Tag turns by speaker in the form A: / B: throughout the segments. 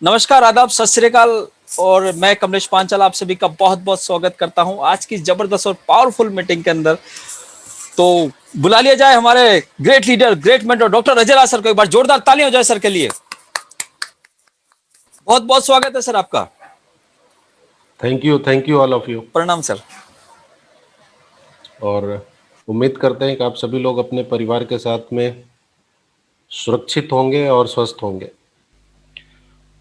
A: नमस्कार, आदाब, सत श्री अकाल। और मैं कमलेश पांचाल आप सभी का बहुत बहुत स्वागत करता हूं आज की जबरदस्त और पावरफुल मीटिंग के अंदर। तो बुला लिया जाए हमारे great leader, great mentor doctor Ajay Raj sir को। एक बार जोरदार तालियां हो जाए सर के लिए। बहुत बहुत स्वागत है सर आपका।
B: Thank you all of you.
A: प्रणाम सर।
B: और उम्मीद करते हैं कि आप सभी लोग अपने परिवार के साथ में सुरक्षित होंगे और स्वस्थ होंगे।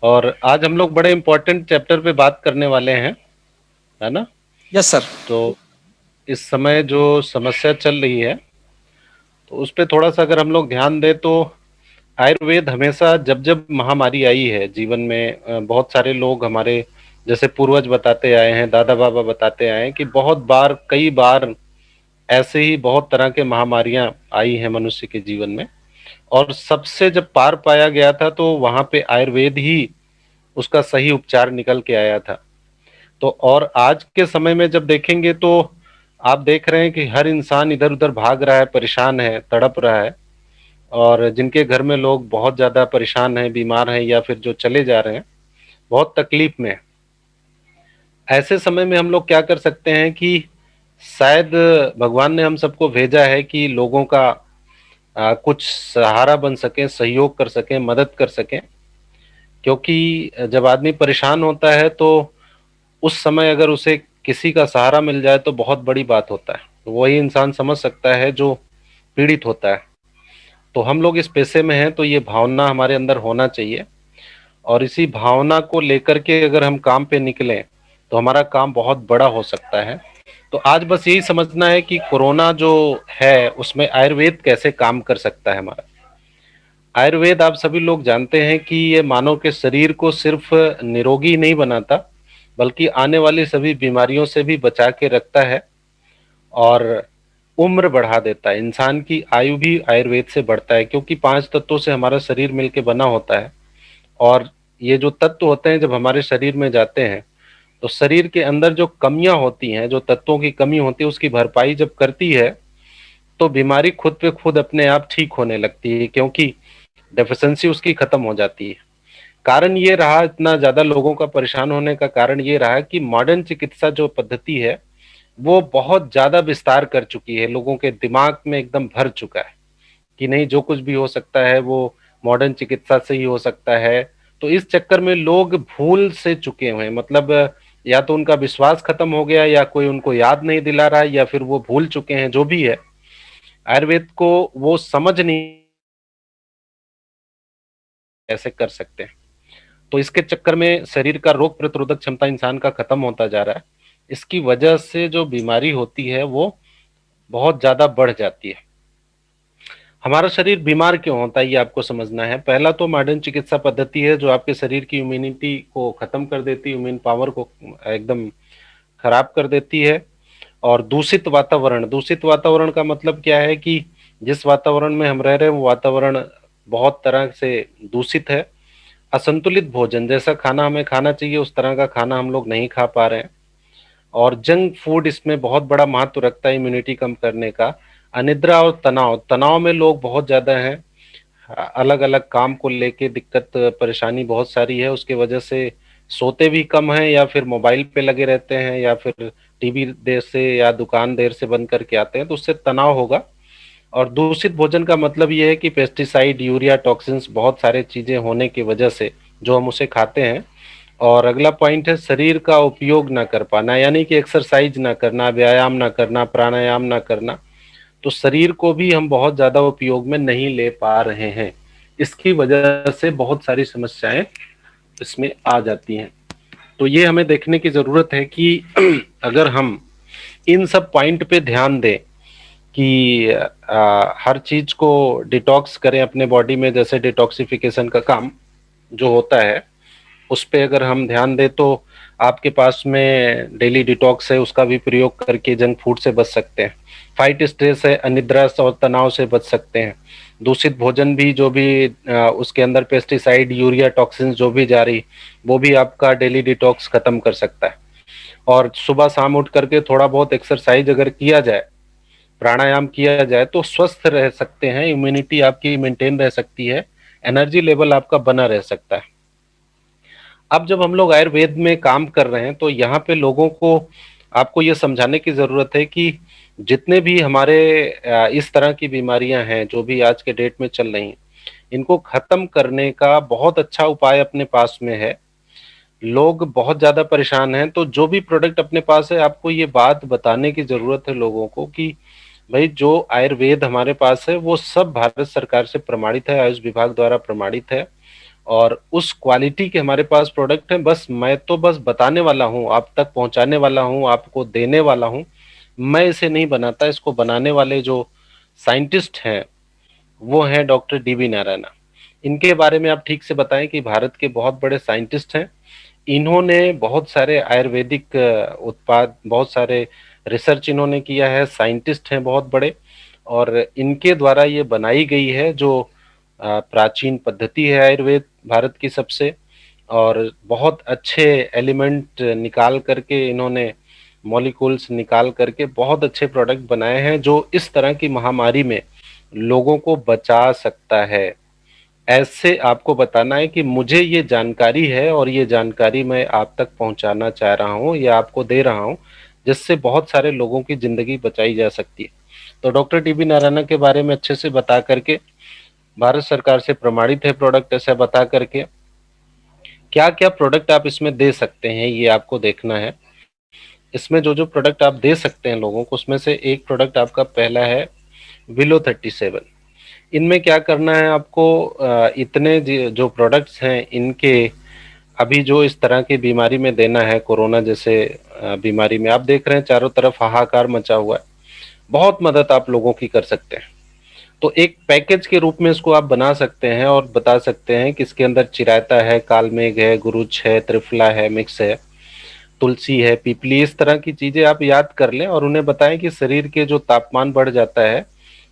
B: और आज हम लोग बड़े इम्पोर्टेंट चैप्टर पे बात करने वाले हैं, है ना?
A: Yes sir.
B: तो इस समय जो समस्या चल रही है तो उस पे थोड़ा सा अगर हम लोग ध्यान दें तो आयुर्वेद हमेशा जब जब महामारी आई है जीवन में, बहुत सारे लोग हमारे जैसे पूर्वज बताते आए हैं, दादा बाबा बताते आए हैं कि बहुत बार, कई बार ऐसे ही बहुत तरह के महामारियां आई हैं मनुष्य के जीवन में। और सबसे जब पार पाया गया था तो वहां पे आयुर्वेद ही उसका सही उपचार निकल के आया था। तो और आज के समय में जब देखेंगे तो आप देख रहे हैं कि हर इंसान इधर उधर भाग रहा है, परेशान है, तड़प रहा है। और जिनके घर में लोग बहुत ज्यादा परेशान हैं, बीमार हैं, या फिर जो चले जा रहे हैं, बहुत तकलीफ में है। ऐसे समय में हम लोग क्या कर सकते हैं कि शायद भगवान ने हम सबको भेजा है कि लोगों का कुछ सहारा बन सकें, सहयोग कर सकें, मदद कर सकें। क्योंकि जब आदमी परेशान होता है तो उस समय अगर उसे किसी का सहारा मिल जाए तो बहुत बड़ी बात होता है। तो वही इंसान समझ सकता है जो पीड़ित होता है। तो हम लोग इस पेशे में हैं तो ये भावना हमारे अंदर होना चाहिए। और इसी भावना को लेकर के अगर हम काम पे निकलें तो हमारा काम बहुत बड़ा हो सकता है। तो आज बस यही समझना है कि कोरोना जो है उसमें आयुर्वेद कैसे काम कर सकता है हमारा। आयुर्वेद आप सभी लोग जानते हैं कि ये मानव के शरीर को सिर्फ निरोगी नहीं बनाता, बल्कि आने वाली सभी बीमारियों से भी बचा के रखता है। और उम्र बढ़ा देता है, इंसान की आयु भी आयुर्वेद से बढ़ता है, क्योंकि 5 तत्वों से हमारा शरीर मिलके बना होता है। और ये जो तत्व होते हैं जब हमारे शरीर में जाते हैं तो शरीर के अंदर जो कमियां होती हैं, जो तत्वों की कमी होती है, उसकी भरपाई जब करती है तो बीमारी खुद पे खुद अपने आप ठीक होने लगती है, क्योंकि डेफिशिएंसी उसकी खत्म हो जाती है। कारण ये रहा, इतना ज्यादा लोगों का परेशान होने का कारण ये रहा कि मॉडर्न चिकित्सा जो पद्धति है वो बहुत ज्यादा विस्तार कर चुकी है, लोगों के दिमाग में एकदम भर चुका है कि नहीं, जो कुछ भी हो सकता है वो मॉडर्न चिकित्सा से ही हो सकता है। तो इस चक्कर में लोग भूल से चुके हुए हैं, मतलब या तो उनका विश्वास खत्म हो गया, या कोई उनको याद नहीं दिला रहा है, या फिर वो भूल चुके हैं, जो भी है आयुर्वेद को वो समझ नहीं कैसे कर सकते हैं। तो इसके चक्कर में शरीर का रोग प्रतिरोधक क्षमता इंसान का खत्म होता जा रहा है। इसकी वजह से जो बीमारी होती है वो बहुत ज्यादा बढ़ जाती है। हमारा शरीर बीमार क्यों होता है ये आपको समझना है। पहला तो मॉडर्न चिकित्सा पद्धति है जो आपके शरीर की इम्यूनिटी को खत्म कर देती है, इम्यून पावर को एकदम खराब कर देती है। और दूषित वातावरण का मतलब क्या है कि जिस वातावरण में हम रह रहे हैं वो वातावरण बहुत तरह से दूषित है। असंतुलित भोजन, जैसा खाना हमें खाना चाहिए उस तरह का खाना हम लोग नहीं खा पा रहे हैं। और जंक फूड इसमें बहुत बड़ा महत्व रखता है इम्यूनिटी कम करने का। अनिद्रा और तनाव, तनाव में लोग बहुत ज्यादा हैं, अलग अलग काम को लेके दिक्कत परेशानी बहुत सारी है, उसके वजह से सोते भी कम हैं, या फिर मोबाइल पे लगे रहते हैं, या फिर टीवी देर से या दुकान देर से बंद करके आते हैं, तो उससे तनाव होगा। और दूषित भोजन का मतलब ये है कि पेस्टिसाइड, यूरिया, टॉक्सिन्स, बहुत सारे चीजें होने की वजह से जो हम उसे खाते हैं। और अगला पॉइंट है शरीर का उपयोग ना कर पाना, यानी कि एक्सरसाइज ना करना, व्यायाम ना करना, प्राणायाम ना करना। तो शरीर को भी हम बहुत ज्यादा उपयोग में नहीं ले पा रहे हैं। इसकी वजह से बहुत सारी समस्याएं इसमें आ जाती हैं। तो ये हमें देखने की जरूरत है कि अगर हम इन सब पॉइंट पे ध्यान दें कि हर चीज को डिटॉक्स करें अपने बॉडी में, जैसे डिटॉक्सिफिकेशन का काम जो होता है उस पे अगर हम ध्यान दें तो आपके पास में डेली डिटॉक्स है, उसका भी प्रयोग करके जंक फूड से बच सकते हैं। फाइट स्ट्रेस है, अनिद्रा और तनाव से बच सकते हैं। दूषित भोजन भी जो भी उसके अंदर पेस्टिसाइड, यूरिया, टॉक्सिन्स जो भी जा रही, वो भी आपका डेली डिटॉक्स खत्म कर सकता है। और सुबह शाम उठ करके थोड़ा बहुत एक्सरसाइज अगर किया जाए, प्राणायाम किया जाए, तो स्वस्थ रह सकते हैं, इम्यूनिटी आपकी मेंटेन रह सकती है, एनर्जी लेवल आपका बना रह सकता है। अब जब हम लोग आयुर्वेद में काम कर रहे हैं तो यहाँ पे लोगों को आपको ये समझाने की ज़रूरत है कि जितने भी हमारे इस तरह की बीमारियां हैं जो भी आज के डेट में चल रही हैं, इनको खत्म करने का बहुत अच्छा उपाय अपने पास में है। लोग बहुत ज़्यादा परेशान हैं, तो जो भी प्रोडक्ट अपने पास है आपको ये बात बताने की ज़रूरत है लोगों को कि भाई जो आयुर्वेद हमारे पास है वो सब भारत सरकार से प्रमाणित है, आयुष विभाग द्वारा प्रमाणित है और उस क्वालिटी के हमारे पास प्रोडक्ट हैं। बस मैं तो बस बताने वाला हूँ, आप तक पहुँचाने वाला हूँ, आपको देने वाला हूँ। मैं इसे नहीं बनाता, इसको बनाने वाले जो साइंटिस्ट हैं वो हैं डॉक्टर डीबी नारायणा। इनके बारे में आप ठीक से बताएं कि भारत के बहुत बड़े साइंटिस्ट हैं। इन्होंने बहुत सारे आयुर्वेदिक उत्पाद, बहुत सारे रिसर्च इन्होंने किया है, साइंटिस्ट हैं बहुत बड़े और इनके द्वारा ये बनाई गई है जो प्राचीन पद्धति है आयुर्वेद भारत की सबसे। और बहुत अच्छे एलिमेंट निकाल करके इन्होंने, मॉलिक्यूल्स निकाल करके बहुत अच्छे प्रोडक्ट बनाए हैं जो इस तरह की महामारी में लोगों को बचा सकता है। ऐसे आपको बताना है कि मुझे ये जानकारी है और ये जानकारी मैं आप तक पहुंचाना चाह रहा हूं या आपको दे रहा हूं, जिससे बहुत सारे लोगों की जिंदगी बचाई जा सकती है। तो डॉक्टर टीबी नारायणा के बारे में अच्छे से बता करके, भारत सरकार से प्रमाणित है प्रोडक्ट ऐसा बता करके, क्या क्या प्रोडक्ट आप इसमें दे सकते हैं ये आपको देखना है। इसमें जो जो प्रोडक्ट आप दे सकते हैं लोगों को, उसमें से एक प्रोडक्ट आपका पहला है विलो 37। इनमें क्या करना है आपको, इतने जो प्रोडक्ट्स हैं इनके अभी जो इस तरह की बीमारी में देना है, कोरोना जैसे बीमारी में आप देख रहे हैं चारों तरफ हाहाकार मचा हुआ है, बहुत मदद आप लोगों की कर सकते हैं। तो एक पैकेज के रूप में इसको आप बना सकते हैं और बता सकते हैं कि इसके अंदर चिरायता है, कालमेघ है, गुरुच है, त्रिफला है, मिक्स है, तुलसी है, पीपली, इस तरह की चीजें आप याद कर लें और उन्हें बताएं कि शरीर के जो तापमान बढ़ जाता है,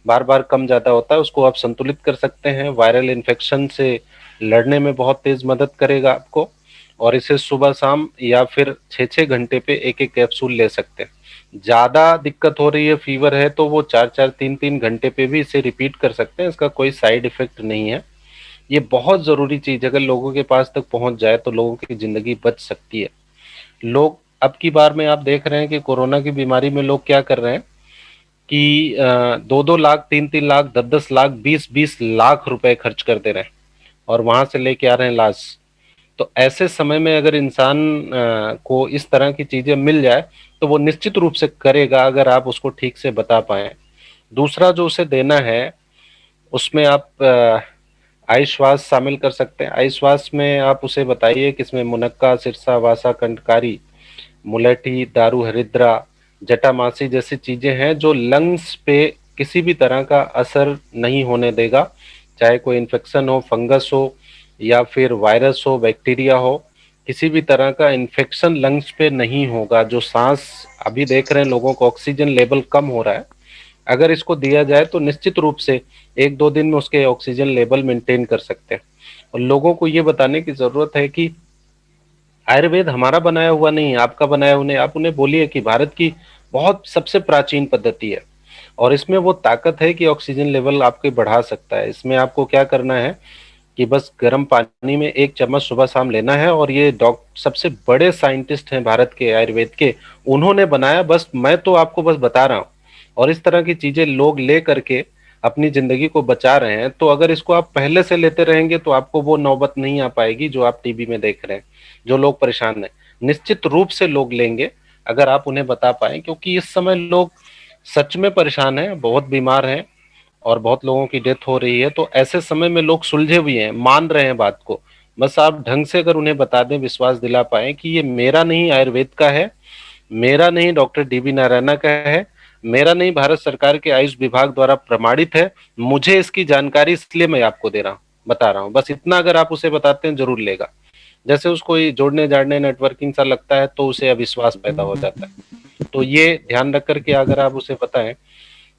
B: बार बार कम ज्यादा होता है, उसको आप संतुलित कर सकते हैं। वायरल इन्फेक्शन से लड़ने में बहुत तेज मदद करेगा आपको। और इसे सुबह शाम या फिर 6-6 घंटे पे एक एक कैप्सूल ले सकते हैं। ज्यादा दिक्कत हो रही है, फीवर है, तो वो 4-4 3-3 घंटे पे भी इसे रिपीट कर सकते हैं, इसका कोई साइड इफेक्ट नहीं है। ये बहुत जरूरी चीज अगर लोगों के पास तक पहुंच जाए तो लोगों की जिंदगी बच सकती है। लोग अब की बार में आप देख रहे हैं कि कोरोना की बीमारी में लोग क्या कर रहे हैं कि 2-2 लाख, 3-3 लाख, 10-10 लाख, 20-20 लाख रुपए खर्च कर दे रहे हैं और वहां से लेके आ रहे हैं लाश। तो ऐसे समय में अगर इंसान को इस तरह की चीजें मिल जाए तो वो निश्चित रूप से करेगा अगर आप उसको ठीक से बता पाए। दूसरा जो उसे देना है उसमें आप आयुश्वास शामिल कर सकते हैं। आयुश्वास में आप उसे बताइए कि इसमें मुनक्का, सिरसा, वासा, कंटकारी, मुलेठी, दारू, हरिद्रा, जटामासी जैसी चीजें हैं जो लंग्स पे किसी भी तरह का असर नहीं होने देगा। चाहे कोई इन्फेक्शन हो, फंगस हो या फिर वायरस हो, बैक्टीरिया हो, किसी भी तरह का इन्फेक्शन लंग्स पे नहीं होगा। जो सांस अभी देख रहे हैं लोगों को ऑक्सीजन लेवल कम हो रहा है, अगर इसको दिया जाए तो निश्चित रूप से 1-2 दिन में उसके ऑक्सीजन लेवल मेंटेन कर सकते हैं। और लोगों को ये बताने की जरूरत है कि आयुर्वेद हमारा बनाया हुआ नहीं है, आपका बनाया हुआ नहीं। आप उन्हें बोलिए कि भारत की बहुत सबसे प्राचीन पद्धति है और इसमें वो ताकत है कि ऑक्सीजन लेवल आपके बढ़ा सकता है। इसमें आपको क्या करना है कि बस गर्म पानी में 1 चम्मच सुबह शाम लेना है और ये डॉक्टर सबसे बड़े साइंटिस्ट हैं भारत के आयुर्वेद के, उन्होंने बनाया, बस मैं तो आपको बस बता रहा हूँ। और इस तरह की चीजें लोग ले करके अपनी जिंदगी को बचा रहे हैं। तो अगर इसको आप पहले से लेते रहेंगे तो आपको वो नौबत नहीं आ पाएगी जो आप टीबी में देख रहे हैं, जो लोग परेशान हैं। निश्चित रूप से लोग लेंगे अगर आप उन्हें बता पाए, क्योंकि इस समय लोग सच में परेशान हैं, बहुत बीमार हैं और बहुत लोगों की डेथ हो रही है। तो ऐसे समय में लोग सुलझे हुए हैं, मान रहे हैं बात को। बस आप ढंग से अगर उन्हें बता दें, विश्वास दिला पाए कि ये मेरा नहीं आयुर्वेद का है, मेरा नहीं डॉक्टर डीबी नारायणा का है, मेरा नहीं भारत सरकार के आयुष विभाग द्वारा प्रमाणित है, मुझे इसकी जानकारी इसलिए मैं आपको दे रहा हूँ, बता रहा हूँ, बस इतना अगर आप उसे बताते हैं जरूर लेगा। जैसे उसको जोड़ने जाड़ने नेटवर्किंग सा लगता है तो उसे अविश्वास पैदा हो जाता है। तो ये ध्यान रख करके अगर आप उसे बताएं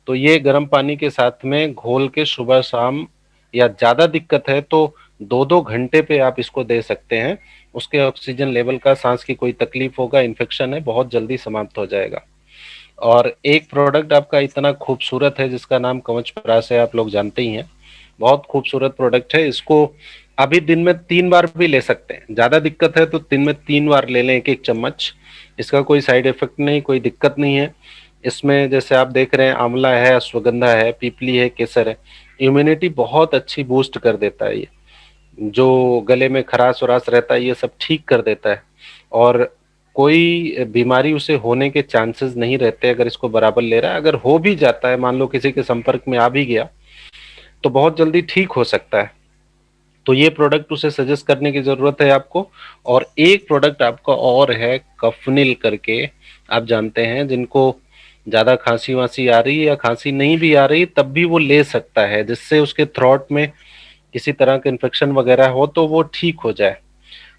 B: तो ये गर्म पानी के साथ में घोल के सुबह शाम, या ज्यादा दिक्कत है तो 2-2 घंटे पे आप इसको दे सकते हैं। उसके ऑक्सीजन लेवल का, सांस की कोई तकलीफ होगा, इन्फेक्शन है, बहुत जल्दी समाप्त हो जाएगा। और एक प्रोडक्ट आपका इतना खूबसूरत है जिसका नाम कवच प्राश है, आप लोग जानते ही हैं, बहुत खूबसूरत प्रोडक्ट है। इसको अभी दिन में 3 बार भी ले सकते हैं। ज्यादा दिक्कत है तो दिन में 3 बार ले लें, एक एक चम्मच। इसका कोई साइड इफेक्ट नहीं, कोई दिक्कत नहीं है। इसमें जैसे आप देख रहे हैं, आंवला है, अश्वगंधा है, पीपली है, केसर है। इम्यूनिटी बहुत अच्छी बूस्ट कर देता है ये। जो गले में खराश वराश रहता है ये सब ठीक कर देता है, और कोई बीमारी उसे होने के चांसेस नहीं रहते अगर इसको बराबर ले रहा है। अगर हो भी जाता है, मान लो किसी के संपर्क में आ भी गया, तो बहुत जल्दी ठीक हो सकता है। तो ये प्रोडक्ट उसे सजेस्ट करने की जरूरत है आपको। और एक प्रोडक्ट आपका और है, कफनिल करके, आप जानते हैं, जिनको ज्यादा खांसी वासी आ रही है या खांसी नहीं भी आ रही तब भी वो ले सकता है, जिससे उसके थ्रोट में किसी तरह का इन्फेक्शन वगैरह हो तो वो ठीक हो जाए।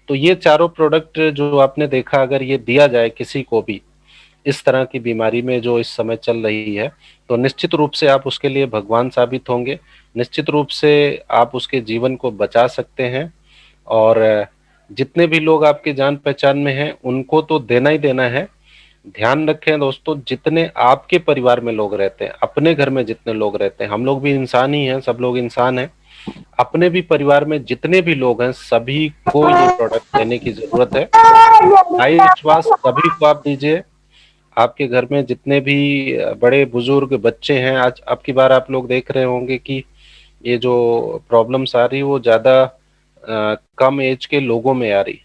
B: तो ये चारों प्रोडक्ट जो आपने देखा, अगर ये दिया जाए किसी को भी इस तरह की बीमारी में जो इस समय चल रही है, तो निश्चित रूप से आप उसके लिए भगवान साबित होंगे। निश्चित रूप से आप उसके जीवन को बचा सकते हैं। और जितने भी लोग आपके जान पहचान में हैं उनको तो देना ही देना है। ध्यान रखें दोस्तों, जितने आपके परिवार में लोग रहते हैं, अपने घर में जितने लोग रहते हैं, हम लोग भी इंसान ही हैं, सब लोग इंसान हैं, अपने भी परिवार में जितने भी लोग हैं सभी को ये प्रोडक्ट लेने की जरूरत है। हाई विश्वास सभी को आप दीजिए। आपके घर में जितने भी बड़े बुजुर्ग बच्चे हैं, आज अब की बार आप लोग देख रहे होंगे कि ये जो प्रॉब्लम्स आ रही वो ज्यादा कम एज के लोगों में आ रही।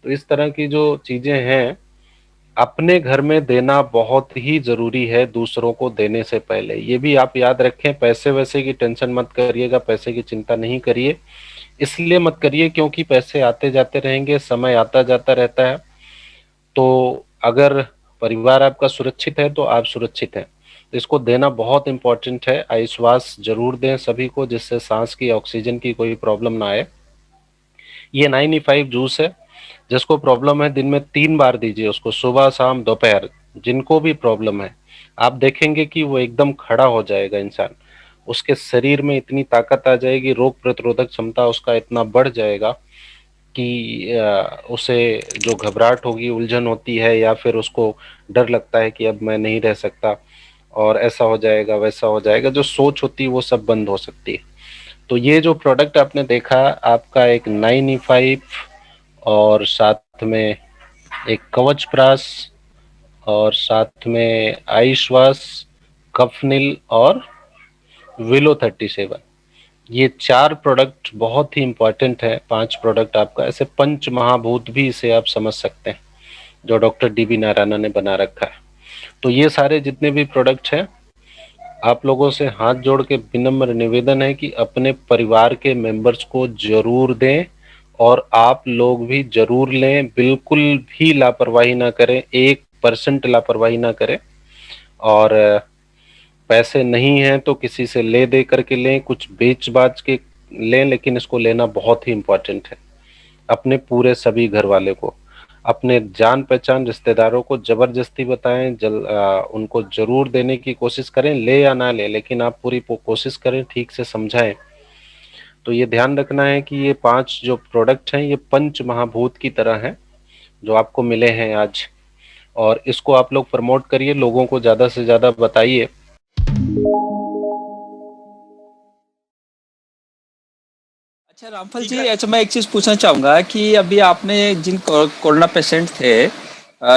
B: तो इस तरह की जो चीजें हैं, अपने घर में देना बहुत ही जरूरी है दूसरों को देने से पहले। ये भी आप याद रखें, पैसे वैसे की टेंशन मत करिएगा, पैसे की चिंता नहीं करिए। इसलिए मत करिए क्योंकि पैसे आते जाते रहेंगे, समय आता जाता रहता है। तो अगर परिवार आपका सुरक्षित है तो आप सुरक्षित हैं। तो इसको देना बहुत इंपॉर्टेंट है। आयुष्वास जरूर दें सभी को, जिससे सांस की, ऑक्सीजन की कोई प्रॉब्लम ना आए। ये 9E5 जूस है। जिसको प्रॉब्लम है दिन में 3 बार दीजिए उसको, सुबह शाम दोपहर। जिनको भी प्रॉब्लम है, आप देखेंगे कि वो एकदम खड़ा हो जाएगा इंसान। उसके शरीर में इतनी ताकत आ जाएगी, रोग प्रतिरोधक क्षमता उसका इतना बढ़ जाएगा कि उसे जो घबराहट होगी, उलझन होती है, या फिर उसको डर लगता है कि अब मैं नहीं रह सकता और ऐसा हो जाएगा वैसा हो जाएगा, जो सोच होती है वो सब बंद हो सकती है। तो ये जो प्रोडक्ट आपने देखा, आपका एक 9E5 और साथ में एक कवच प्रास और साथ में आयुश्वास, कफनिल और विलो 37, ये 4 प्रोडक्ट बहुत ही इंपॉर्टेंट है। 5 प्रोडक्ट आपका ऐसे पंच महाभूत भी इसे आप समझ सकते हैं, जो डॉक्टर DB नारायणन ने बना रखा है। तो ये सारे जितने भी प्रोडक्ट हैं, आप लोगों से हाथ जोड़ के विनम्र निवेदन है कि अपने परिवार के मेंबर्स को जरूर दें, और आप लोग भी जरूर लें। बिल्कुल भी लापरवाही ना करें, 1% लापरवाही ना करें। और पैसे नहीं हैं तो किसी से ले दे करके लें, कुछ बेच बाच के लें, लेकिन इसको लेना बहुत ही इंपॉर्टेंट है। अपने पूरे सभी घर वाले को, अपने जान पहचान रिश्तेदारों को जबरदस्ती बताएं, उनको जरूर देने की कोशिश करें, ले या ना ले, लेकिन आप पूरी कोशिश करें, ठीक से समझाएं। तो ये ध्यान रखना है कि ये 5 जो प्रोडक्ट हैं ये पंच महाभूत की तरह हैं, जो आपको मिले हैं आज। और इसको आप लोग प्रमोट करिए, लोगों को ज्यादा से ज्यादा बताइए।
A: अच्छा रामफल जी, अच्छा मैं एक चीज पूछना चाहूंगा कि अभी आपने जिन कोरोना पेशेंट थे,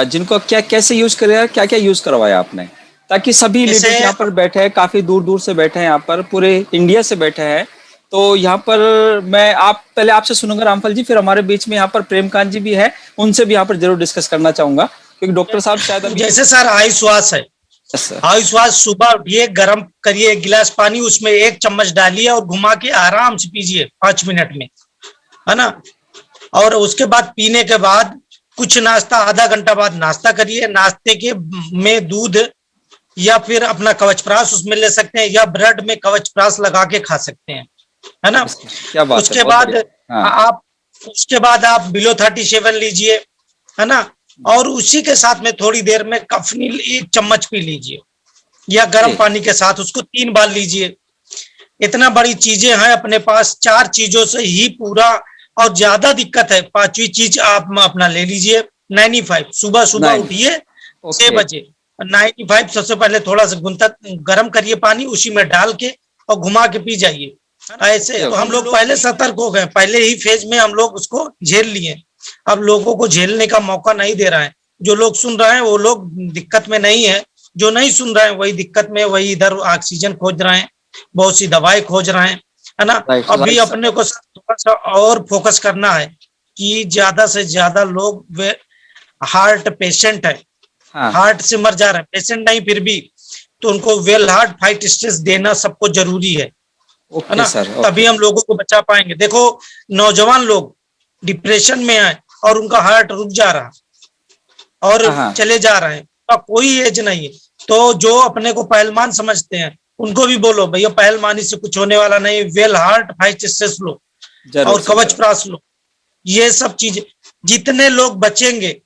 A: जिनको क्या कैसे यूज कराया, क्या क्या यूज करवाया आपने, ताकि सभी
C: जैसे
A: लीडर्स यहाँ पर बैठे हैं, काफी दूर दूर से बैठे हैं, यहाँ पर पूरे इंडिया से बैठे हैं। तो यहाँ पर मैं आप पहले आपसे सुनूंगा रामफल जी, फिर हमारे बीच में यहाँ पर प्रेमकांत जी भी है, उनसे भी यहाँ पर जरूर डिस्कस करना चाहूंगा, क्योंकि डॉक्टर साहब शायद अभी।
C: जैसे सर आयुश्वास है, आयुश्वास सुबह उठिए, गर्म करिए, 1 गिलास पानी, उसमें 1 चम्मच डालिए और घुमा के आराम से पीजिए 5 मिनट में, है ना। और उसके बाद पीने के बाद कुछ नाश्ता, आधा घंटा बाद नाश्ता करिए। नाश्ते के में दूध या फिर अपना कवचप्राश उसमें ले सकते हैं, या ब्रेड में कवचप्राश लगा के खा सकते हैं, है ना।
A: क्या बात है,
C: उसके
A: बहुत
C: बाद
A: बढ़िया। हाँ।
C: आप उसके बाद आप बिलो 37 लीजिए, है ना। और उसी के साथ में थोड़ी देर में कफनील 1 चम्मच पी लीजिए, या गर्म
A: जी।
C: पानी के साथ उसको 3 बार लीजिए। इतना बड़ी चीजें हैं अपने पास, 4 चीजों से ही पूरा। और ज्यादा दिक्कत है, 5वीं चीज आप अपना ले लीजिए 9E5। सुबह सुबह
A: 9।
C: उठिए 6
A: ओके।
C: बजे 9E5 सबसे पहले थोड़ा सा गुनता गर्म करिए पानी, उसी में डाल के और घुमा के पी जाइए। ऐसे तो हम लोग पहले सतर्क हो गए, पहले ही फेज में हम लोग उसको झेल लिए। अब लोगों को झेलने का मौका नहीं दे रहा है। जो लोग सुन रहे हैं वो लोग दिक्कत में नहीं है, जो नहीं सुन रहे हैं वही दिक्कत में, वही इधर ऑक्सीजन खोज रहे हैं, बहुत सी दवाई खोज रहे हैं, है ना। अभी अपने को थोड़ा सा और फोकस करना है कि ज्यादा से ज्यादा लोग वे हार्ट पेशेंट है, हार्ट से मर जा रहे हैं, पेशेंट नहीं फिर भी, तो उनको वेल हार्ट फाइट स्टेज देना सबको जरूरी है ना। तभी हम लोगों को बचा पाएंगे। देखो नौजवान लोग डिप्रेशन में है और उनका हार्ट रुक जा रहा और चले जा रहे हैं, तो कोई एज नहीं है। तो जो अपने को पहलवान समझते हैं उनको भी बोलो भैया पहलवानी से कुछ होने वाला नहीं, वेल हार्ट फाइट स्टेज लो और कवच प्रास लो। ये सब चीजें जितने लोग बचेंगे,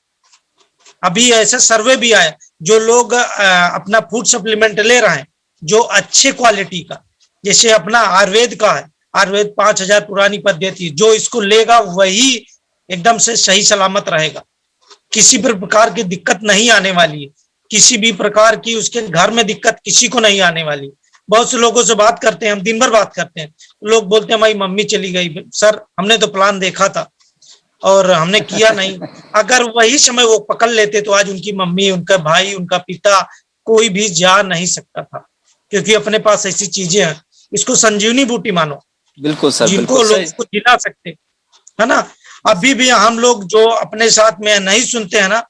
C: अभी ऐसा सर्वे भी आया, जो लोग अपना फूड सप्लीमेंट ले रहे हैं जो अच्छे क्वालिटी का, जैसे अपना आयुर्वेद का है, आयुर्वेद 5000 पुरानी पद्धति, जो इसको लेगा वही एकदम से सही सलामत रहेगा, किसी भी प्रकार की दिक्कत नहीं आने वाली है, किसी भी प्रकार की उसके घर में दिक्कत किसी को नहीं आने वाली। बहुत से लोगों से बात करते हैं, हम दिन भर बात करते हैं, लोग बोलते हैं हमारी मम्मी चली गई, सर हमने तो प्लान देखा था और हमने किया नहीं। अगर वही समय वो पकड़ लेते तो आज उनकी मम्मी, उनका भाई, उनका पिता कोई भी जा नहीं सकता था, क्योंकि अपने पास ऐसी चीजें हैं। इसको संजीवनी बूटी मानो,
A: बिल्कुल सर,
C: जिनको लोग को जिला सकते, है ना। अभी भी हम लोग जो अपने साथ में नहीं सुनते हैं ना,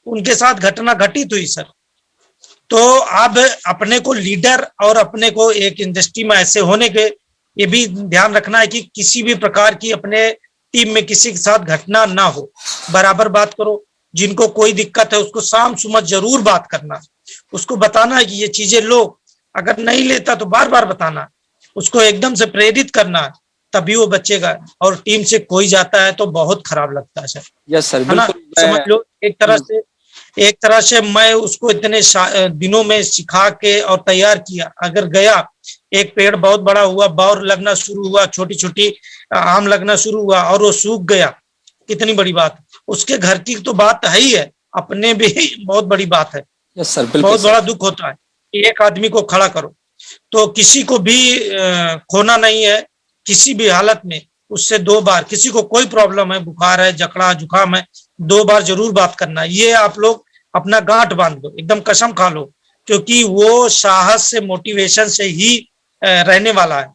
C: उनके साथ घटना घटित हुई सर। तो अब अपने को लीडर और अपने को एक इंडस्ट्री में ऐसे होने के ये भी ध्यान रखना है कि किसी भी प्रकार की अपने टीम में किसी के साथ घटना ना हो, बराबर बात करो। जिनको कोई दिक्कत है उसको शाम सुबह जरूर बात करना, उसको बताना है कि ये चीजें लो, अगर नहीं लेता तो बार बार बताना, उसको एकदम से प्रेरित करना, तभी वो बचेगा। और टीम से कोई जाता है तो बहुत खराब लगता है सर।
A: यस सर, बिल्कुल
C: समझ लो एक तरह से मैं उसको इतने दिनों में सिखा के और तैयार किया, अगर गया एक पेड़ बहुत बड़ा हुआ, बौर लगना शुरू हुआ, छोटी छोटी आम लगना शुरू हुआ और वो सूख गया, कितनी बड़ी बात। उसके घर की तो बात है ही है, अपने भी बहुत बड़ी बात है।
A: यस सर, बिल्कुल
C: बहुत बड़ा दुख होता है कि एक आदमी को खड़ा करो। तो किसी को भी खोना नहीं है किसी भी हालत में। उससे 2 बार, किसी को कोई प्रॉब्लम है, बुखार है, जकड़ा जुकाम है, 2 बार जरूर बात करना। ये आप लोग अपना गांठ बांध दो, एकदम कसम खा लो, क्योंकि वो साहस से, मोटिवेशन से ही रहने वाला है,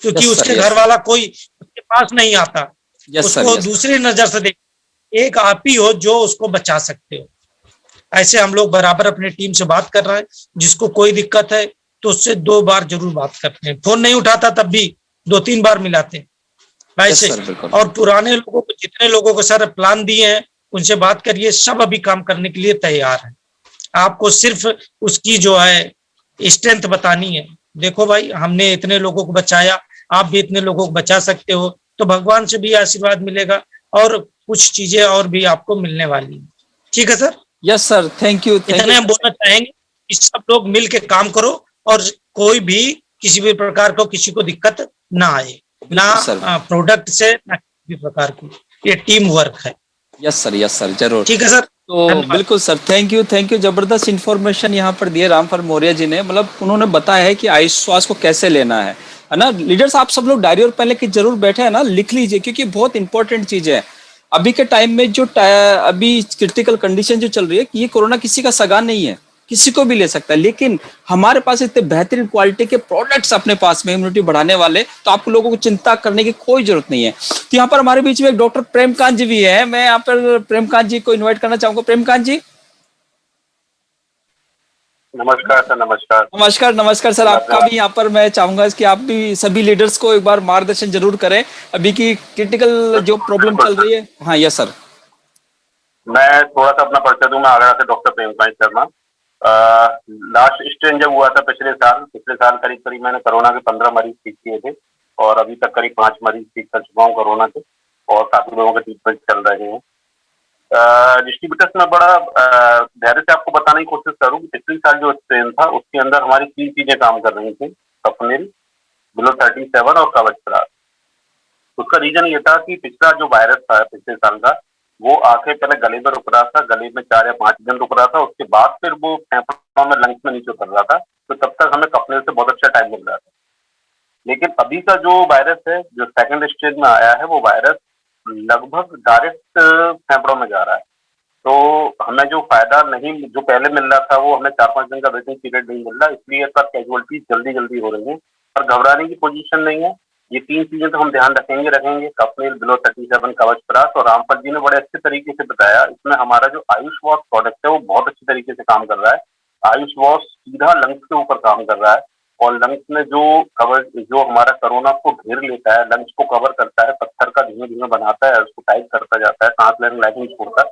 C: क्योंकि उसके घर वाला कोई उसके पास नहीं आता, उसको दूसरी नजर से देख, एक आप ही हो जो उसको बचा सकते हो। ऐसे हम लोग बराबर अपने टीम से बात कर रहे हैं, जिसको कोई दिक्कत है तो उससे 2 बार जरूर बात करते हैं। फोन नहीं उठाता तब भी 2-3 बार मिलाते हैं ऐसे। और पुराने लोगों को, जितने लोगों को सर प्लान दिए हैं उनसे बात करिए, सब अभी काम करने के लिए तैयार है। आपको सिर्फ उसकी जो है स्ट्रेंथ बतानी है। देखो भाई हमने इतने लोगों को बचाया, आप भी इतने लोगों को बचा सकते हो, तो भगवान से भी आशीर्वाद मिलेगा और कुछ चीजें और भी आपको मिलने वाली है। ठीक है sir?
A: Yes sir, thank you.
C: इतने हम बोलना चाहेंगे कि सब लोग मिल के काम करो और कोई भी किसी भी प्रकार को किसी को दिक्कत ना आए, ना प्रोडक्ट से, ना किसी भी प्रकार की। ये टीम वर्क है।
A: यस सर, जरूर।
C: ठीक है सर,
A: तो बिल्कुल सर, थैंक यू। जबरदस्त इन्फॉर्मेशन यहाँ पर दिए रामफल मौर्य जी ने। मतलब उन्होंने बताया है कि आयुष श्वास को कैसे लेना है ना। लीडर्स आप सब लोग डायरी और पेन लेके जरूर बैठे हैं ना, लिख लीजिए, क्योंकि बहुत इंपॉर्टेंट चीज है। अभी के टाइम में जो अभी क्रिटिकल कंडीशन जो चल रही है, ये कोरोना किसी का सगा नहीं है, किसी को भी ले सकता है, लेकिन हमारे पास इतने बेहतरीन क्वालिटी के प्रोडक्ट्स अपने पास में इम्यूनिटी बढ़ाने वाले, तो आपको लोगों को चिंता करने की कोई जरूरत नहीं है। तो यहाँ पर हमारे बीच में एक डॉक्टर प्रेमकांत जी भी है। मैं यहाँ पर प्रेमकांत जी को इन्वाइट करना चाहूंगा। प्रेमकांत जी
D: नमस्कार सर।
A: नमस्कार सर। आपका भी यहाँ पर मैं चाहूंगा कि आप भी सभी लीडर्स को एक बार मार्गदर्शन जरूर करें, अभी की क्रिटिकल जो प्रॉब्लम चल रही है। हाँ यस सर।
D: मैं थोड़ा सा अपना परिचय दूं। मैं आगरा से doctor Premkant Sharma. Last strain जब हुआ था पिछले साल करीब मैंने कोरोना के 15 मरीज ठीक किए थे और अभी तक करीब 5 मरीज ठीक कर चुका हूँ कोरोना से, और काफी लोगों के ट्रीटमेंट चल रहे हैं। डिस्ट्रीब्यूटर्स में बड़ा धैर्य से आपको बताने की कोशिश करूँ कि पिछले साल जो स्ट्रेन था उसके अंदर हमारी 3 चीजें काम कर रही थी, सफनिल, बिलो 37 और कवच प्रास। उसका रीजन ये था कि पिछला जो वायरस था पिछले साल का, वो आके पहले गले में रुक रहा था, गले में 4 या 5 दिन रुक रहा था, उसके बाद फिर वो फेफड़ों में, लंग्स में नीचे उतर रहा था। तो तब तक हमें कपने से बहुत अच्छा टाइम मिल रहा था। लेकिन अभी का जो वायरस है, जो सेकंड स्टेज में आया है, वो वायरस लगभग डायरेक्ट फेफड़ों में जा रहा है। तो हमें जो फायदा नहीं, जो पहले मिल रहा था, वो हमें 4-5 दिन का वेटिंग पीरियड नहीं मिल रहा, इसलिए सब कैजुअलिटीज जल्दी हो रही है। पर घबराने की पोजीशन नहीं है। ये 3 चीजें तो हम ध्यान रखेंगे, कफनील, बिलो 37, कवचप्राश, और रामपाल जी ने बड़े अच्छे तरीके से बताया। इसमें हमारा जो आयुष वॉश प्रोडक्ट है वो बहुत अच्छे तरीके से काम कर रहा है। आयुष वॉश सीधा लंग्स के ऊपर काम कर रहा है, और लंग्स में जो कवर, जो हमारा कोरोना को घेर लेता है, लंग्स को कवर करता है, पत्थर का धीमे धीमे बनाता है, उसको टाइट करता जाता है, सांस लेने लायक नहीं छोड़ता,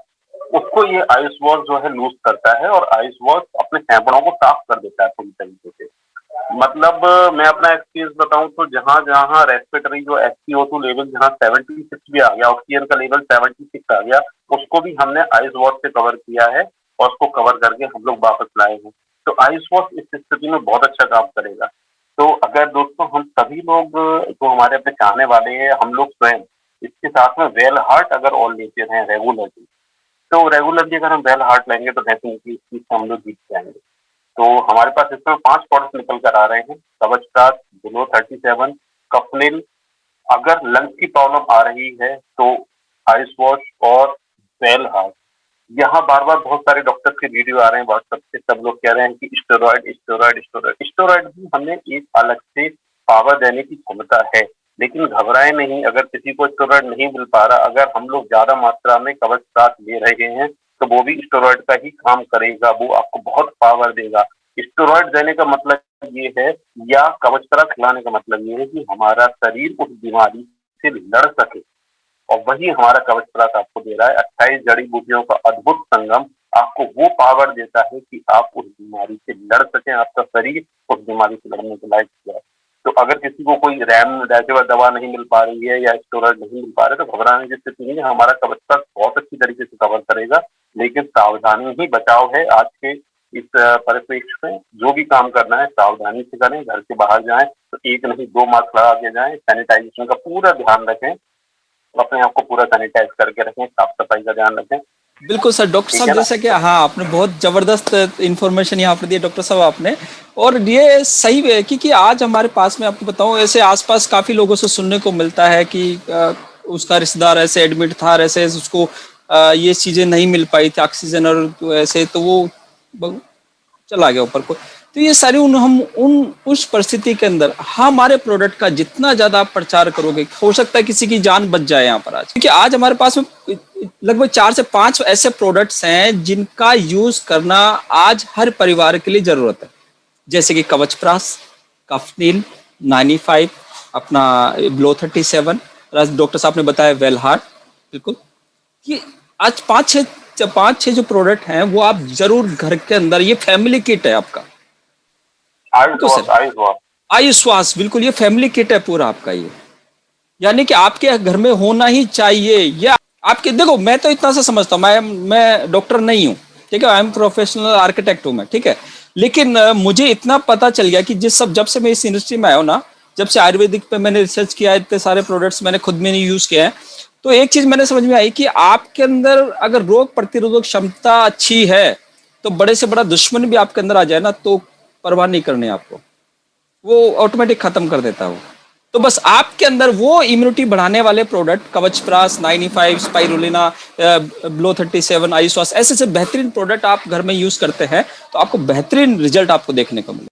D: उसको ये आयुष वॉश जो है लूज करता है, और आयुष वॉश अपने फेफड़ों को साफ कर देता है पूरी तरीके से। मतलब मैं अपना एक्सपीरियंस बताऊं तो जहां जहां रेस्पिरेटरी जो SpO2 लेवल जहां 76 भी आ गया, ऑक्सीजन का लेवल 76 आ गया, उसको भी हमने आयुष वॉश से कवर किया है, और उसको कवर करके हम लोग वापस लाए हैं। तो आयुष वॉश इस स्थिति में बहुत अच्छा काम करेगा। तो अगर दोस्तों हम सभी लोग जो हमारे अपने चाहने वाले हैं, हम लोग स्वयं इसके साथ में वेल हार्ट अगर और लेते हैं रेगुलरली, तो रेगुलरली अगर हम वेल हार्ट लेंगे तो डेफिनेटली इस चीज से हम लोग जीत जाएंगे। तो हमारे पास इसमें 5 प्रोडक्ट निकल कर आ रहे हैं, कवचप्राश, बिलो 37, कफनील। अगर लंग्स की प्रॉब्लम आ रही है तो आयुष वॉश और वेल हार्ट। यहाँ बार बार बहुत सारे डॉक्टर्स के वीडियो आ रहे हैं व्हाट्सएप से, सब लोग कह रहे हैं कि स्टेरॉइड भी हमें एक अलग से पावर देने की क्षमता है, लेकिन घबराए नहीं। अगर किसी को स्टेरॉइड नहीं मिल पा रहा, अगर हम लोग ज्यादा मात्रा में कवचप्राश ले रहे हैं, तो वो भी स्टेरॉइड का ही काम करेगा, वो आपको बहुत पावर देगा। स्टेरॉइड देने का मतलब ये है, या कवचप्राश खिलाने का मतलब ये है कि हमारा शरीर उस बीमारी से लड़ सके, और वही हमारा कवचप्राश आपको दे रहा है। 28 जड़ी बूटियों का अद्भुत संगम आपको वो पावर देता है कि आप उस बीमारी से लड़ सकें, आपका शरीर उस बीमारी से लड़ने के लायक है। तो अगर किसी को कोई रेमडेसिविर दवा नहीं मिल पा रही है या स्टेरॉइड नहीं मिल पा रहे, तो घबराने की स्थिति नहीं है। हमारा कवचप्राश बहुत अच्छी तरीके से कवर करेगा, लेकिन सावधानी ही बचाव है। आज के इस परिप्रेक्ष्य में जो भी काम करना है सावधानी से करें। घर से बाहर जाएं तो 1 नहीं 2 मास्क लगा के जाएं। सैनिटाइजेशन का पूरा ध्यान रखें, अपने आप को पूरा सैनिटाइज करके रखें, साफ सफाई का ध्यान रखें।
A: बिल्कुल सर। डॉक्टर साहब जैसे कि हाँ, आपने बहुत जबरदस्त इन्फॉर्मेशन यहाँ पर दी डॉक्टर साहब आपने, और ये सही है क्योंकि आज हमारे पास में आपको बताऊं, ऐसे आसपास काफी लोगों से सुनने को मिलता है कि उसका रिश्तेदार ऐसे एडमिट था, ऐसे उसको ये चीजें नहीं मिल पाई थी, ऑक्सीजन और ऐसे, तो वो चला गया ऊपर को। तो ये सारी उस परिस्थिति के अंदर हमारे प्रोडक्ट का जितना ज्यादा आप प्रचार करोगे, हो सकता है किसी की जान बच जाए यहाँ पर आज। क्योंकि आज हमारे पास में लगभग 4 से 5 ऐसे प्रोडक्ट्स हैं जिनका यूज करना आज हर परिवार के लिए जरूरत है, जैसे कि कवचप्राश, कफनील, 95, अपना बिलो 37, डॉक्टर साहब ने बताया वेल हार्ट। बिल्कुल, कि आज 5-6 जो प्रोडक्ट हैं वो आप जरूर घर के अंदर, ये फैमिली किट है आपका आयुष वॉश, बिल्कुल ये फैमिली किट है पूरा आपका, ये यानी कि आपके घर में होना ही चाहिए। या आपके, देखो मैं तो इतना सा समझता हूँ, मैं डॉक्टर नहीं हूँ, ठीक है, आई एम प्रोफेशनल आर्किटेक्ट हूँ मैं, ठीक है, लेकिन मुझे इतना पता चल गया कि जब से मैं इस इंडस्ट्री में आया हूँ ना, जब से आयुर्वेदिक पे मैंने रिसर्च किया, इतने सारे प्रोडक्ट्स मैंने खुद में यूज किया है, तो एक चीज मैंने समझ में आई कि आपके अंदर अगर रोग प्रतिरोधक क्षमता अच्छी है, तो बड़े से बड़ा दुश्मन भी आपके अंदर आ जाए ना, तो परवाह नहीं करनी आपको, वो ऑटोमेटिक खत्म कर देता है वो। तो बस आपके अंदर वो इम्यूनिटी बढ़ाने वाले product, Kavachprash, 95, spirulina, below 37, Ayush wash, ऐसे बेहतरीन प्रोडक्ट आप घर में यूज करते हैं, तो आपको बेहतरीन रिजल्ट आपको देखने को मिलेगा।